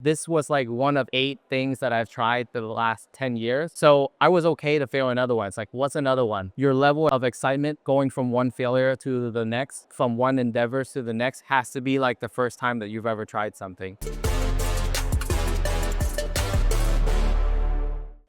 This was like one of 8 things that I've tried the last 10 years. So I was okay to fail another one. It's like, what's another one? Your level of excitement going from one failure to the next, from one endeavor to the next, has to be like the first time that you've ever tried something.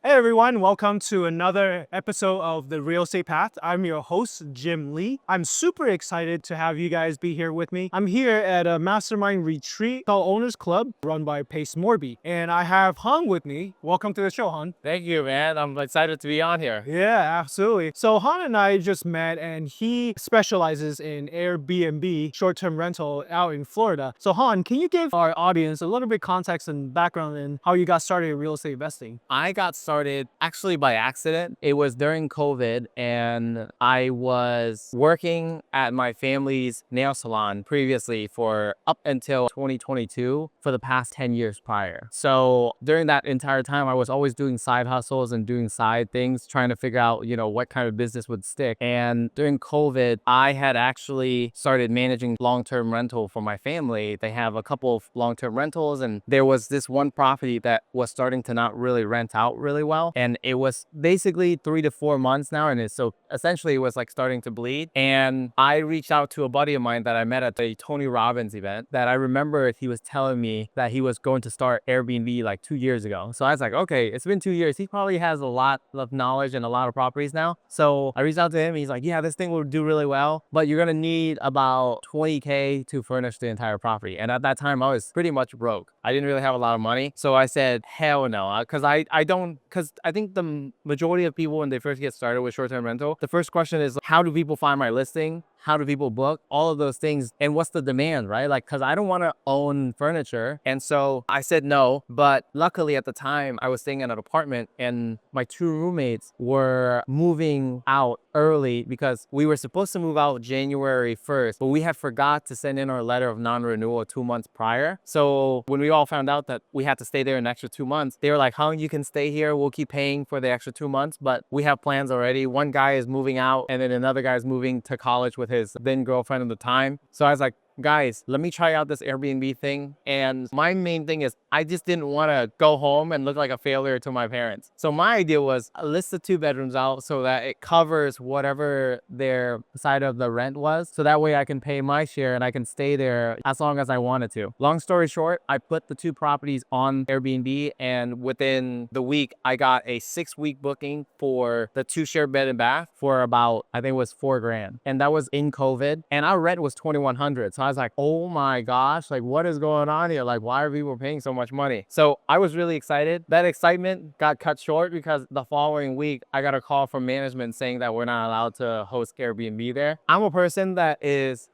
Hey everyone, welcome to another episode of The Real Estate Path. I'm your host, Jim Lee. I'm super excited to have you guys be here with me. I'm here at a mastermind retreat called Owners Club run by Pace Morby. And I have Hung with me. Welcome to the show, Hung. Thank you, man. I'm excited to be on here. Yeah, absolutely. So Han and I just met and he specializes in Airbnb short-term rental out in Florida. So Han, can you give our audience a little bit context and background in how you got started in real estate investing? I got started actually by accident. It was during COVID and I was working at my family's nail salon previously for up until 2022 for the past 10 years prior. So during that entire time, I was always doing side hustles and doing side things, trying to figure out, what kind of business would stick. And during COVID, I had actually started managing long-term rental for my family. They have a couple of long-term rentals and there was this one property that was starting to not really rent out really well. And it was basically 3 to 4 months now. And so essentially it was like starting to bleed. And I reached out to a buddy of mine that I met at the Tony Robbins event that I remember he was telling me that he was going to start Airbnb like 2 years ago. So I was like, okay, it's been 2 years. He probably has a lot of knowledge and a lot of properties now. So I reached out to him. He's like, yeah, this thing will do really well, but you're going to need about 20K to furnish the entire property. And at that time I was pretty much broke. I didn't really have a lot of money. So I said, hell no, because I think the majority of people when they first get started with short-term rental, the first question is, how do people find my listing? How do people book? All of those things. And what's the demand, right? Like, cause I don't want to own furniture. And so I said no, but luckily at the time I was staying in an apartment and my 2 roommates were moving out early because we were supposed to move out January 1st, but we had forgot to send in our letter of non-renewal 2 months prior. So when we all found out that we had to stay there an extra 2 months, they were like, how you can stay here? We'll keep paying for the extra 2 months, but we have plans already. One guy is moving out and then another guy is moving to college with his then girlfriend at the time. So I was like, guys, let me try out this Airbnb thing. And my main thing is I just didn't want to go home and look like a failure to my parents. So my idea was list the 2 bedrooms out so that it covers whatever their side of the rent was. So that way I can pay my share and I can stay there as long as I wanted to. Long story short, I put the 2 properties on Airbnb and within the week, I got a 6-week booking for the 2 shared bed and bath for about, I think it was $4,000. And that was in COVID and our rent was $2,100. So I was like, oh my gosh, like what is going on here? Like, why are people paying so much money? So I was really excited. That excitement got cut short because the following week, I got a call from management saying that we're not allowed to host Airbnb there. I'm a person that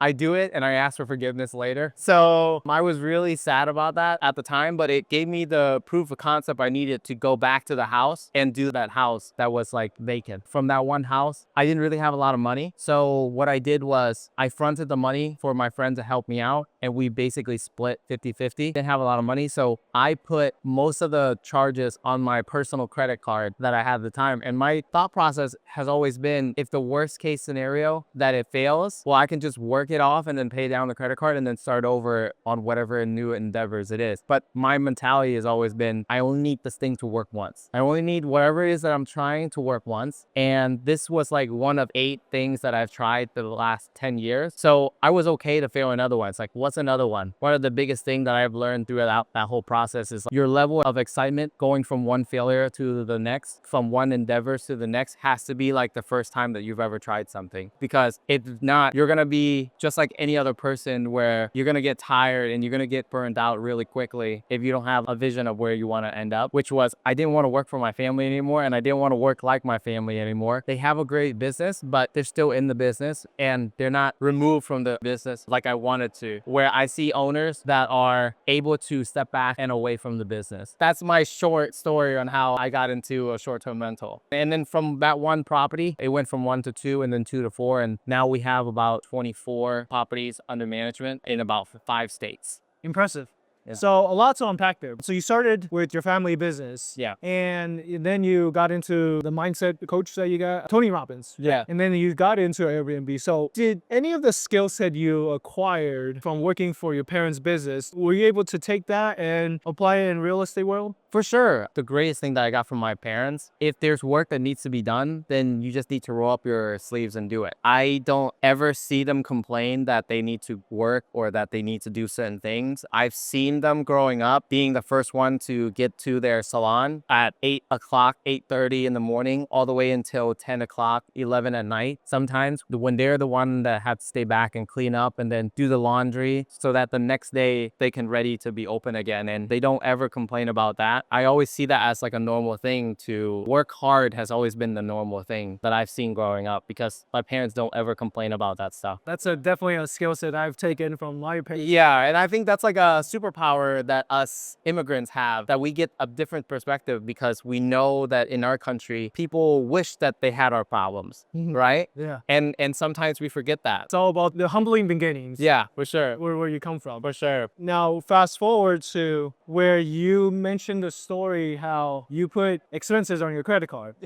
I do it and I ask for forgiveness later. So I was really sad about that at the time, but it gave me the proof of concept I needed to go back to the house and do that house that was like vacant. From that one house, I didn't really have a lot of money. So what I did was I fronted the money for my friend to help me out and we basically split 50-50. Didn't have a lot of money, so I put most of the charges on my personal credit card that I had at the time. And my thought process has always been, if the worst case scenario that it fails, well, I can just work it off and then pay down the credit card and then start over on whatever new endeavors it is. But my mentality has always been, I only need this thing to work once. I only need whatever it is that I'm trying to work once. And this was like one of 8 things that I've tried the last 10 years. So I was okay to fail another one. It's like, what's another one? One of the biggest things that I've learned throughout that whole process is your level of excitement going from one failure to the next, from one endeavor to the next, has to be like the first time that you've ever tried something. Because if not, you're going to be just like any other person where you're going to get tired and you're going to get burned out really quickly if you don't have a vision of where you want to end up, which was I didn't want to work for my family anymore and I didn't want to work like my family anymore. They have a great business, but they're still in the business and they're not removed from the business like I wanted to, where I see owners that are able to step back and away from the business. That's my short story on how I got into a short-term rental. And then from that one property, it went from 1 to 2 and then 2 to 4. And now we have about 24 properties under management in about 5 states. Impressive. So a lot to unpack there. So you started with your family business. Yeah. And then you got into the mindset coach that you got, Tony Robbins. Yeah. And then you got into Airbnb. So did any of the skill set you acquired from working for your parents' business, were you able to take that and apply it in real estate world? For sure. The greatest thing that I got from my parents, if there's work that needs to be done, then you just need to roll up your sleeves and do it. I don't ever see them complain that they need to work or that they need to do certain things. I've seen them growing up being the first one to get to their salon at 8 o'clock, 8:30 in the morning, all the way until 10 o'clock, 11 at night. Sometimes when they're the one that had to stay back and clean up and then do the laundry so that the next day they can ready to be open again. And they don't ever complain about that. I always see that as like a normal thing. To work hard has always been the normal thing that I've seen growing up because my parents don't ever complain about that stuff. That's definitely a skill set I've taken from my parents. Yeah, and I think that's like a superpower that us immigrants have, that we get a different perspective because we know that in our country, people wish that they had our problems, right? Yeah. And sometimes we forget that. It's all about the humbling beginnings. Yeah, for sure. Where you come from. For sure. Now, fast forward to where you mentioned the story how you put expenses on your credit card.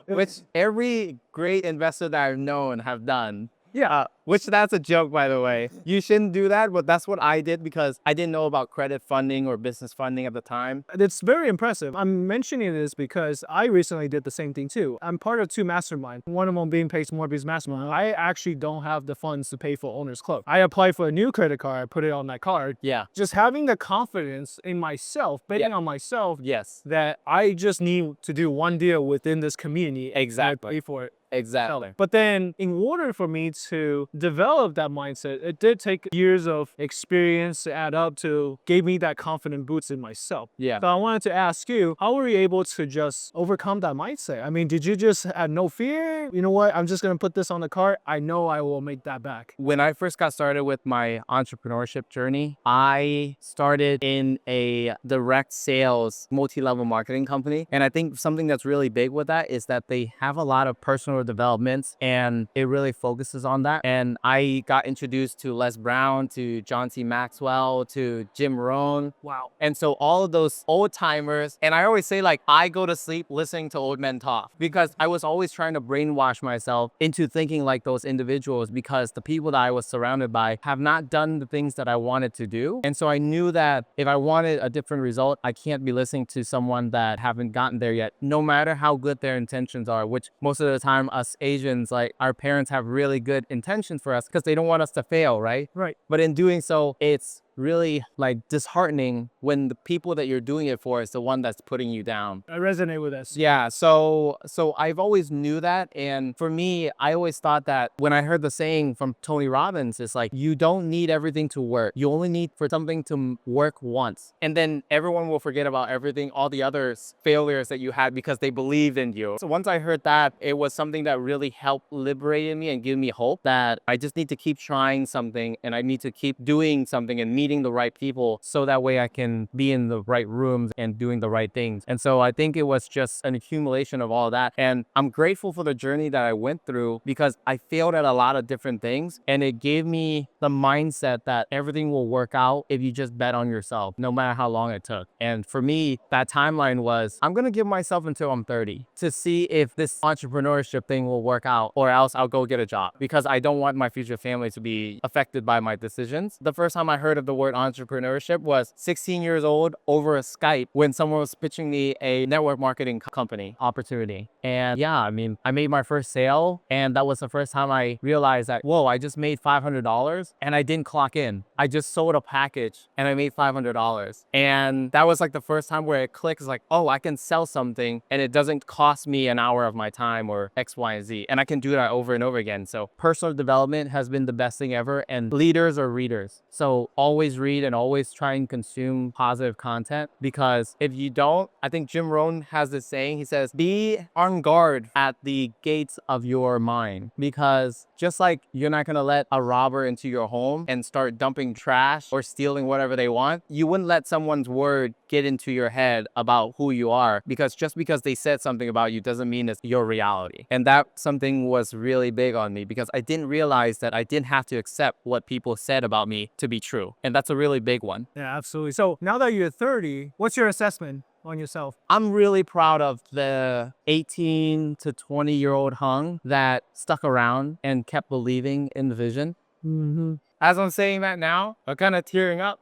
Which every great investor that I've known have done. Yeah. Which that's a joke, by the way. You shouldn't do that, but that's what I did because I didn't know about credit funding or business funding at the time. It's very impressive. I'm mentioning this because I recently did the same thing too. I'm part of two masterminds. One of them being Pace Morby's mastermind. I actually don't have the funds to pay for Owner's Club. I applied for a new credit card. I put it on that card. Yeah. Just having the confidence in myself, betting on myself, Yes. that I just need to do one deal within this community. Exactly. Pay for it. Exactly. But then in order for me to develop that mindset, it did take years of experience to add up to gave me that confident boost in myself. Yeah. So I wanted to ask you, how were you able to just overcome that mindset? I mean, did you just have no fear? You know what? I'm just going to put this on the cart. I know I will make that back. When I first got started with my entrepreneurship journey, I started in a direct sales multi-level marketing company. And I think something that's really big with that is that they have a lot of personal developments and it really focuses on that. And I got introduced to Les Brown, to John C. Maxwell, to Jim Rohn. Wow. And so all of those old timers, and I always say like, I go to sleep listening to old men talk because I was always trying to brainwash myself into thinking like those individuals because the people that I was surrounded by have not done the things that I wanted to do. And so I knew that if I wanted a different result, I can't be listening to someone that haven't gotten there yet, no matter how good their intentions are, which most of the time us Asians, like our parents have really good intentions for us because they don't want us to fail, right? Right. But in doing so, it's really like disheartening when the people that you're doing it for is the one that's putting you down. I resonate with this. Yeah, so I've always knew that. And for me, I always thought that when I heard the saying from Tony Robbins, it's like, you don't need everything to work. You only need for something to work once. And then everyone will forget about everything, all the other failures that you had because they believed in you. So once I heard that, it was something that really helped liberate me and give me hope that I just need to keep trying something and I need to keep doing something and meeting the right people so that way I can be in the right rooms and doing the right things. And so I think it was just an accumulation of all that. And I'm grateful for the journey that I went through because I failed at a lot of different things and it gave me the mindset that everything will work out if you just bet on yourself, no matter how long it took. And for me, that timeline was, I'm going to give myself until I'm 30 to see if this entrepreneurship thing will work out or else I'll go get a job because I don't want my future family to be affected by my decisions. The first time I heard of the word entrepreneurship was 16 years old over a Skype when someone was pitching me a network marketing company opportunity. And yeah, I mean, I made my first sale and that was the first time I realized that, whoa, I just made $500 and I didn't clock in. I just sold a package and I made $500. And that was like the first time where it clicks like, oh, I can sell something and it doesn't cost me an hour of my time or X, Y, and Z. And I can do that over and over again. So personal development has been the best thing ever. And leaders are readers. So always read and always try and consume positive content because if you don't, I think Jim Rohn has this saying, he says, be on guard at the gates of your mind because just like you're not going to let a robber into your home and start dumping trash or stealing whatever they want, you wouldn't let someone's word get into your head about who you are because just because they said something about you doesn't mean it's your reality. And that something was really big on me because I didn't realize that I didn't have to accept what people said about me to be true. And And that's a really big one. Yeah, absolutely. So now that you're 30, what's your assessment on yourself? I'm really proud of the 18 to 20-year-old Hung that stuck around and kept believing in the vision. Mm-hmm. As I'm saying that now, I'm kind of tearing up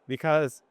because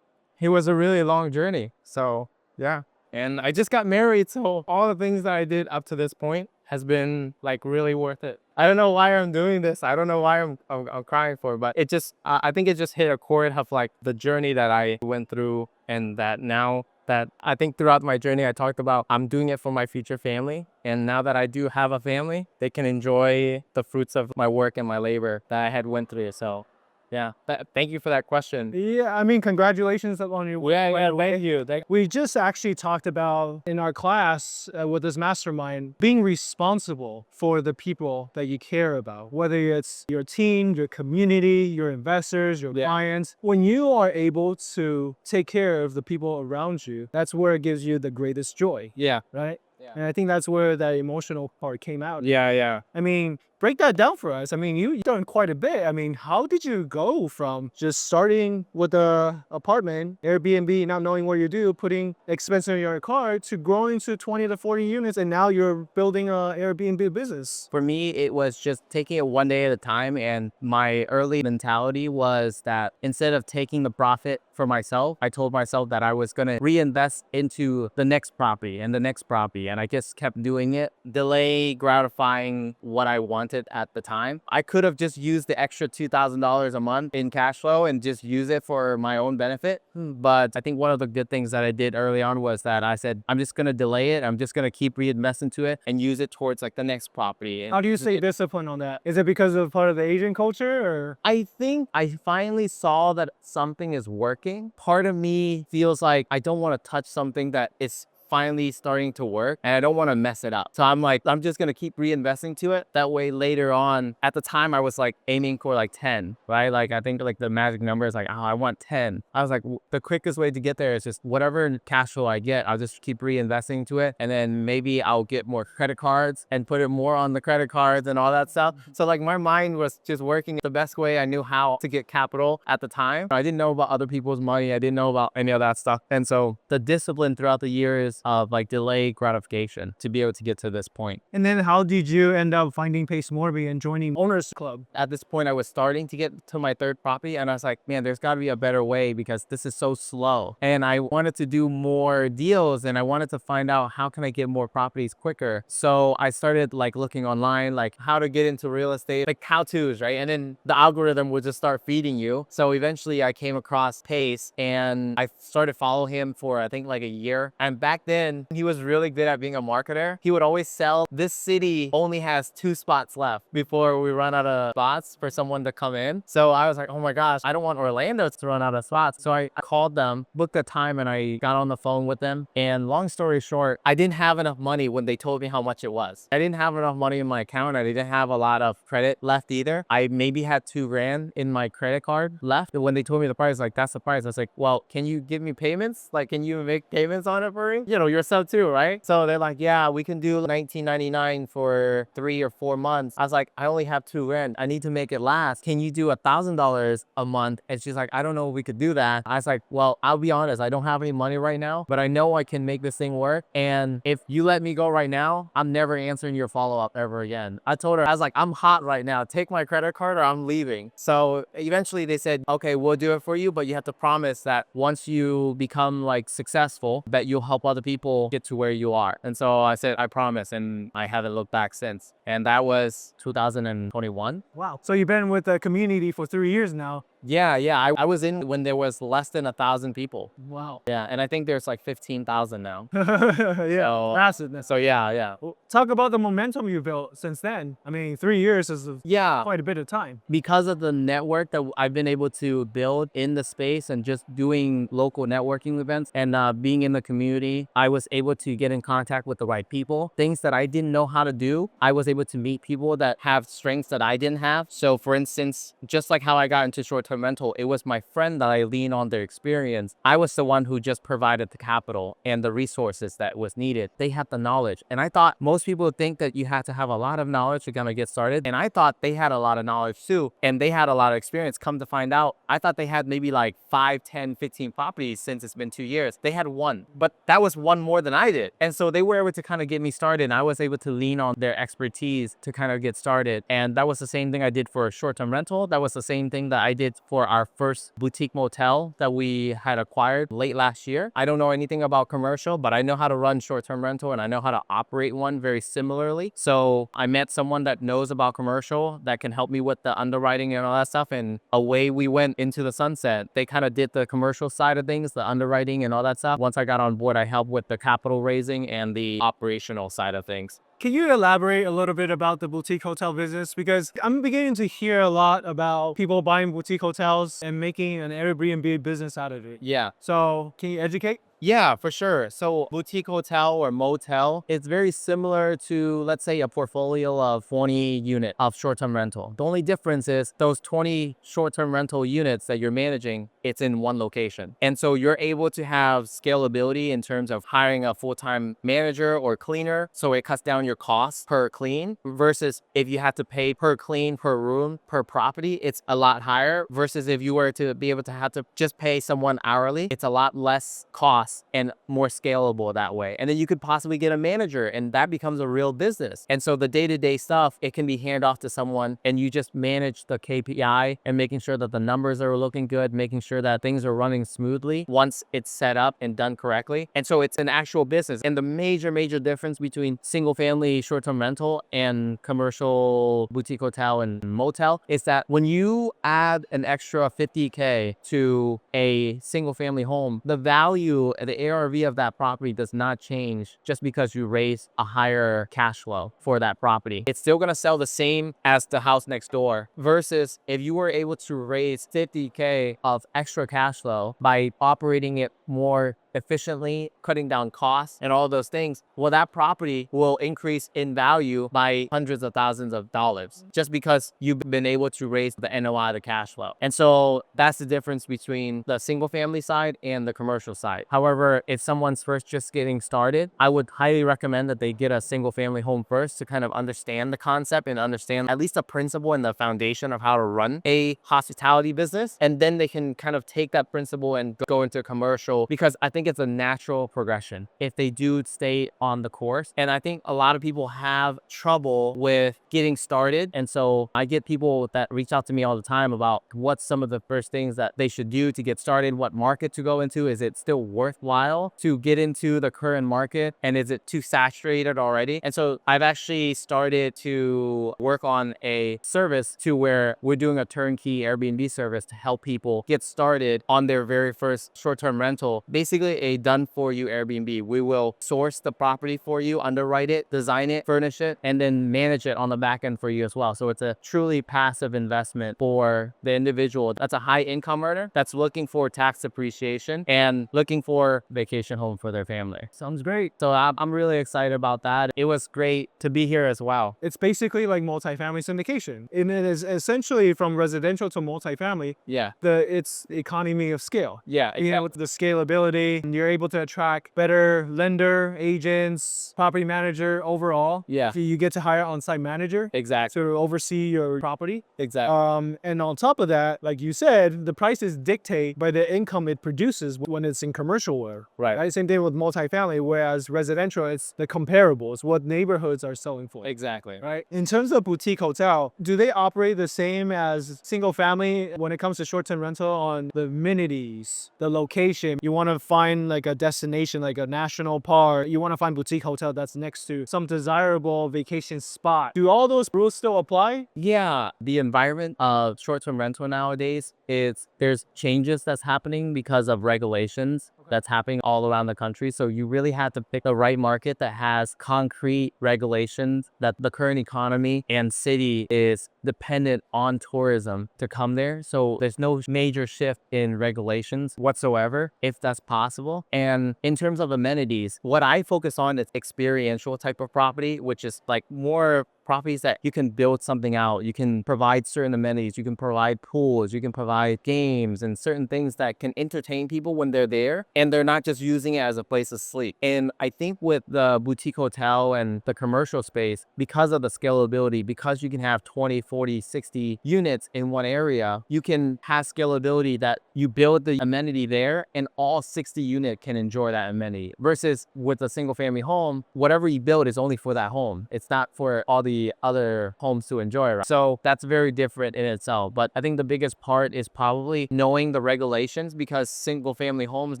it was a really long journey. So yeah. And I just got married, so all the things that I did up to this point has been like really worth it. I don't know why I'm doing this. I don't know why I'm crying for, but it just I think it just hit a chord of like the journey that I went through, and that now that I think throughout my journey I talked about I'm doing it for my future family, and now that I do have a family, they can enjoy the fruits of my work and my labor that I had went through. So yeah, thank you for that question. Yeah, I mean, congratulations on your Yeah, thank you. We just actually talked about in our class with this mastermind being responsible for the people that you care about, whether it's your team, your community, your investors, your clients. When you are able to take care of the people around you, that's where it gives you the greatest joy, Yeah. right? Yeah. And I think that's where that emotional part came out. Yeah. I mean, break that down for us. I mean, you've done quite a bit. I mean, how did you go from just starting with a apartment, Airbnb, not knowing what you do, putting expenses on your car, to growing to 20 to 40 units, and now you're building a Airbnb business? For me, it was just taking it one day at a time. And my early mentality was that instead of taking the profit for myself, I told myself that I was going to reinvest into the next property and the next property. And I just kept doing it, delay gratifying what I wanted at the time. I could have just used the extra $2,000 a month in cash flow and just use it for my own benefit. But I think one of the good things that I did early on was that I said, I'm just going to delay it. I'm just going to keep reinvesting to it and use it towards like the next property. How do you say discipline on that? Is it because of part of the Asian culture, or? I think I finally saw that something is working. Part of me feels like I don't want to touch something that is finally starting to work and I don't want to mess it up. So I'm like, I'm just going to keep reinvesting to it. That way later on, at the time I was like aiming for like 10, right? Like I think like the magic number is like, oh, I want 10. I was like, the quickest way to get there is just whatever cash flow I get, I'll just keep reinvesting to it. And then maybe I'll get more credit cards and put it more on the credit cards and all that stuff. So like my mind was just working the best way I knew how to get capital at the time. I didn't know about other people's money. I didn't know about any of that stuff. And so the discipline throughout the years of like delayed gratification to be able to get to this point. And then how did you end up finding Pace Morby and joining Owners Club? At this point, I was starting to get to my third property and I was like, man, there's got to be a better way because this is so slow. And I wanted to do more deals and I wanted to find out how can I get more properties quicker. So I started like looking online, like how to get into real estate, like how-tos, right? And then the algorithm would just start feeding you. So eventually I came across Pace and I started following him for I think like a year. And back then he was really good at being a marketer. He would always sell, this city only has 2 spots left before we run out of spots for someone to come in. So I was like, oh my gosh, I don't want Orlando to run out of spots. So I called them, booked a time, and I got on the phone with them. And long story short, I didn't have enough money when they told me how much it was. I didn't have enough money in my account. I didn't have a lot of credit left either. I maybe had $2,000 in my credit card left. And when they told me the price, like, that's the price. I was like, well, can you give me payments? Like, can you make payments on it for me? You know, you're sub too, right? So they're like, yeah, we can do $19.99 for 3 or 4 months. I was like, I only have $2,000. I need to make it last. Can you do $1,000 a month? And she's like, I don't know if we could do that. I was like, well, I'll be honest, I don't have any money right now, but I know I can make this thing work. And if you let me go right now, I'm never answering your follow-up ever again. I told her, I was like, I'm hot right now. Take my credit card or I'm leaving. So eventually they said, okay, we'll do it for you, but you have to promise that once you become like successful, that you'll help other people get to where you are. And so I said, I promise. And I haven't looked back since. And that was 2021. Wow. So you've been with the community for 3 years now. Yeah. I was in when there was less than 1,000 people. Wow. Yeah. And I think there's like 15,000 now. Yeah, massive. So yeah. Well, talk about the momentum you built since then. I mean, 3 years is quite a bit of time. Because of the network that I've been able to build in the space and just doing local networking events and being in the community, I was able to get in contact with the right people. Things that I didn't know how to do, I was able to meet people that have strengths that I didn't have. So for instance, just like how I got into short-term short-term rental, it was my friend that I leaned on their experience. I was the one who just provided the capital and the resources that was needed. They had the knowledge. And I thought most people think that you had to have a lot of knowledge to kind of get started. And I thought they had a lot of knowledge too. And they had a lot of experience. Come to find out, I thought they had maybe like 5, 10, 15 properties since it's been 2 years. They had one, but that was one more than I did. And so they were able to kind of get me started. And I was able to lean on their expertise to kind of get started. And that was the same thing I did for a short-term rental. That was the same thing that I did for our first boutique motel that we had acquired late last year. I don't know anything about commercial, but I know how to run short-term rental and I know how to operate one very similarly. So I met someone that knows about commercial that can help me with the underwriting and all that stuff. And away we went into the sunset. They kind of did the commercial side of things, the underwriting and all that stuff. Once I got on board, I helped with the capital raising and the operational side of things. Can you elaborate a little bit about the boutique hotel business? Because I'm beginning to hear a lot about people buying boutique hotels and making an Airbnb business out of it. Yeah. So can you educate? Yeah, for sure. So boutique hotel or motel, it's very similar to, let's say, a portfolio of 20 units of short-term rental. The only difference is those 20 short-term rental units that you're managing, it's in one location. And so you're able to have scalability in terms of hiring a full-time manager or cleaner. So it cuts down your costs per clean versus if you had to pay per clean, per room, per property, it's a lot higher versus if you were to be able to have to just pay someone hourly, it's a lot less cost and more scalable that way. And then you could possibly get a manager and that becomes a real business. And so the day-to-day stuff, it can be handed off to someone and you just manage the KPI and making sure that the numbers are looking good, making sure that things are running smoothly once it's set up and done correctly. And so it's an actual business. And the major difference between single family short-term rental and commercial boutique hotel and motel is that when you add an extra 50K to a single family home, the value, the ARV of that property does not change just because you raise a higher cash flow for that property. It's still going to sell the same as the house next door versus if you were able to raise 50K of extra cash flow by operating it more efficiently, cutting down costs and all those things, well, that property will increase in value by hundreds of thousands of dollars just because you've been able to raise the NOI, the cash flow. And so that's the difference between the single family side and the commercial side. However, if someone's first just getting started, I would highly recommend that they get a single family home first to kind of understand the concept and understand at least the principle and the foundation of how to run a hospitality business. And then they can kind of take that principle and go into commercial because I think it's a natural progression if they do stay on the course. And I think a lot of people have trouble with getting started. And so I get people that reach out to me all the time about what's some of the first things that they should do to get started, what market to go into. Is it still worthwhile to get into the current market? And is it too saturated already? And so I've actually started to work on a service to where we're doing a turnkey Airbnb service to help people get started on their very first short-term rental. Basically a done-for-you Airbnb. We will source the property for you, underwrite it, design it, furnish it, and then manage it on the back end for you as well. So it's a truly passive investment for the individual that's a high income earner that's looking for tax appreciation and looking for vacation home for their family. Sounds great. So I'm really excited about that. It was great to be here as well. It's basically like multifamily syndication. And it is essentially from residential to multifamily. Yeah. It's economy of scale. Yeah. You know, with the scalability, you're able to attract better lender, agents, property manager overall. Yeah. So you get to hire on-site manager. Exactly. To oversee your property. Exactly. And on top of that, like you said, the prices dictate by the income it produces when it's in commercial world. Right. Same thing with multifamily, whereas residential, it's the comparables, what neighborhoods are selling for. Exactly. Right. In terms of boutique hotel, do they operate the same as single family when it comes to short-term rental on the amenities, the location? You want to find like a destination, like a national park. You want to find boutique hotel that's next to some desirable vacation spot. Do all those rules still apply? Yeah, the environment of short-term rental nowadays there's changes that's happening because of regulations that's happening all around the country. So you really have to pick the right market that has concrete regulations that the current economy and city is dependent on tourism to come there. So there's no major shift in regulations whatsoever, if that's possible. And in terms of amenities, what I focus on is experiential type of property, which is like more properties that you can build something out. You can provide certain amenities. You can provide pools. You can provide games and certain things that can entertain people when they're there, and they're not just using it as a place to sleep. And I think with the boutique hotel and the commercial space, because of the scalability, because you can have 20, 40, 60 units in one area, you can have scalability that you build the amenity there and all 60 unit can enjoy that amenity. Versus with a single family home, whatever you build is only for that home. It's not for all the other homes to enjoy, right? So that's very different in itself. But I think the biggest part is probably knowing the regulations, because single family homes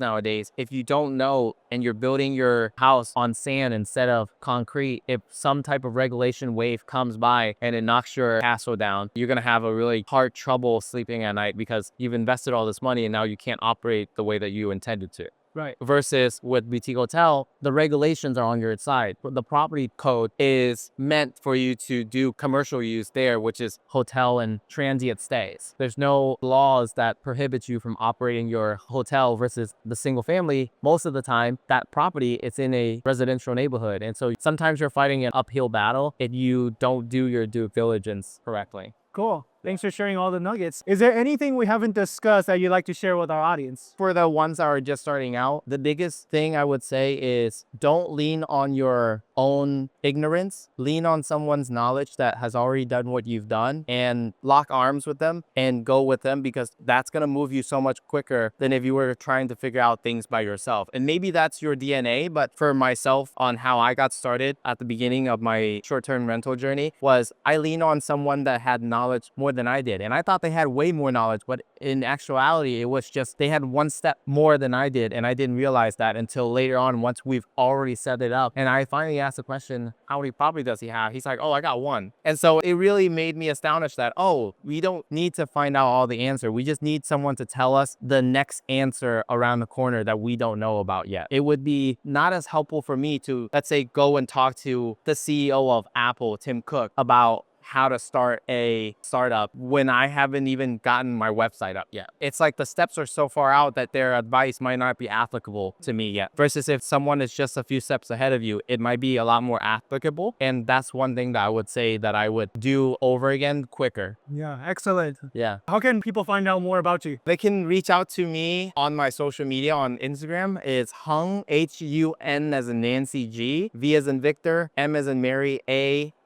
nowadays, if you don't know and you're building your house on sand instead of concrete, if some type of regulation wave comes by and it knocks your castle down, you're going to have a really hard trouble sleeping at night because you've invested all this money and now you can't operate the way that you intended to. Right. Versus with boutique hotel, the regulations are on your side. The property code is meant for you to do commercial use there, which is hotel and transient stays. There's no laws that prohibit you from operating your hotel. Versus the single family, most of the time that property, it's in a residential neighborhood. And so sometimes you're fighting an uphill battle if you don't do your due diligence correctly. Cool. Thanks for sharing all the nuggets. Is there anything we haven't discussed that you'd like to share with our audience? For the ones that are just starting out, the biggest thing I would say is don't lean on your own ignorance. Lean on someone's knowledge that has already done what you've done and lock arms with them and go with them, because that's going to move you so much quicker than if you were trying to figure out things by yourself. And maybe that's your DNA, but for myself, on how I got started at the beginning of my short-term rental journey, was I leaned on someone that had knowledge more than I did. And I thought they had way more knowledge, but in actuality, it was just they had one step more than I did. And I didn't realize that until later on, once we've already set it up. And I finally asked the question, how many properties does he have? He's like, oh, I got one. And so it really made me astonished that, oh, we don't need to find out all the answer. We just need someone to tell us the next answer around the corner that we don't know about yet. It would be not as helpful for me to, let's say, go and talk to the CEO of Apple, Tim Cook, about how to start a startup when I haven't even gotten my website up yet. It's like the steps are so far out that their advice might not be applicable to me yet. Versus if someone is just a few steps ahead of you, it might be a lot more applicable. And that's one thing that I would say that I would do over again quicker. Yeah, excellent. Yeah. How can people find out more about you? They can reach out to me on my social media on Instagram. It's Hung, H-U-N as in Nancy G, V as in Victor, M as in Mary,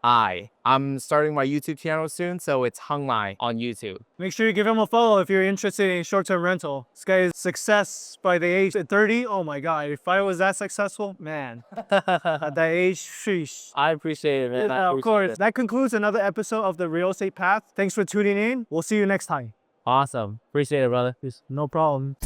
I'm starting my YouTube channel soon, so it's Hung Mai on YouTube. Make sure you give him a follow if you're interested in short-term rental. This guy is success by the age of 30. Oh my God, if I was that successful, man, at that age, sheesh. I appreciate it, man. Yeah, of course. That concludes another episode of The Real Estate Path. Thanks for tuning in. We'll see you next time. Awesome. Appreciate it, brother. No problem.